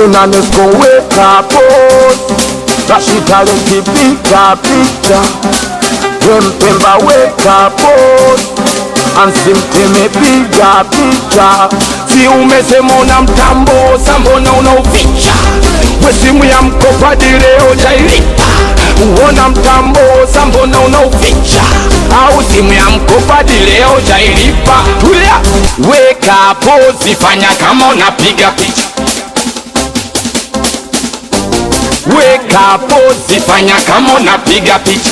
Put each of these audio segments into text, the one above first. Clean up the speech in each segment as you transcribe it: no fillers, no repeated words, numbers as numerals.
Unanesko weka pose Rashida leki piga picha Wempemba weka pose Ansimteme piga picha. Si umesema una mtambo sambona unauficha. We simu ya mkopa leo jailipa. Uona mtambo sambona unauficha. Au simu ya mkopa leo jailipa. Tulia weka pose fanya kama unapiga picha. Weka pose fanya kama unapiga picha.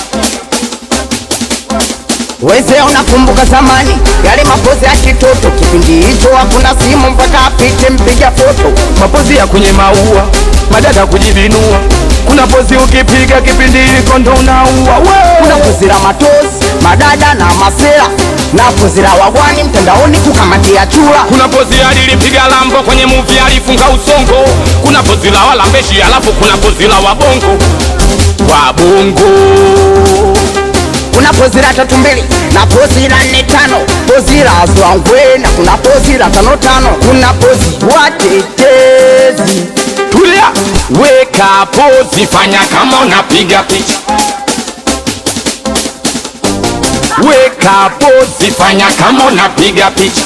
Weze unakumbuka zamani yale mapozi ya kitoto. Kipindi hicho hakuna simu mpaka apite mpiga foto. Mapozi ya kwenye maua, madada kujibinua. Kuna pozi ukipiga kipindi hiko ndo unaua. Kuna pozi la matozi, madada na masela. Na pozi la wagwani mtandaoni kukamatia chula. Kuna pozi alilipiga lambo kwenye movie alifunga usongo. Kuna pozi la walambeshi alafu kuna pozi la wabongo. Wabongo. Kuna pozi la 3-2 na pozi la 4-5. Pozi la zwangwe na kuna pozi la 5-5. Kuna pozi watetezi. Tulia weka pozi fanya kama unapiga picha. Weka pozi fanya kama unapiga picha.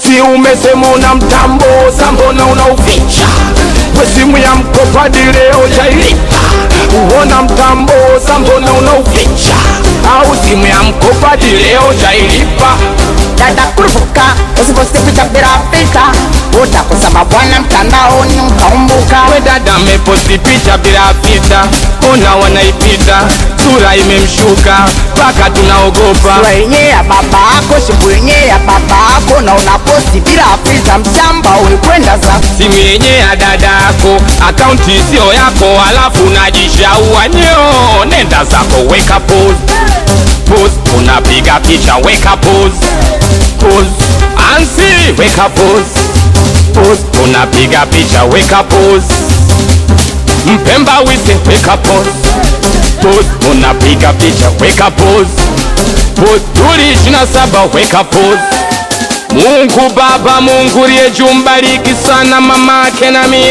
Si umesema una mtambo sambona unauficha. We simu ya mkopa leo jailipa. Uona mtambo sambona unauficha. Au simu ya mkopa leo jailipa. Dada kurupuka usiposti picha bila filter. Utakosa mabwana mtandaoni ukaumbuka. We dada meposti picha bila filter. Ona wanaipita sura imemshuka paka tunaogopa. Sura yenye ya babako, shepu yenye ya babako. Na unaposti bila filter mshamba ulikwenda za. Simu yenye ya dadako, akaunti sio yako. Alafu unajishaua nyo. Nenda zako weka pose. Pose unapiga picha weka pose. Pose ansi weka pose. Pose unapiga picha weka pose. Mpemba wise weka pose. Pose unapiga picha weka pose. Pose Duli 27 weka pose. Mungu Baba Mungu liye jumbariki sana mamake na mimi.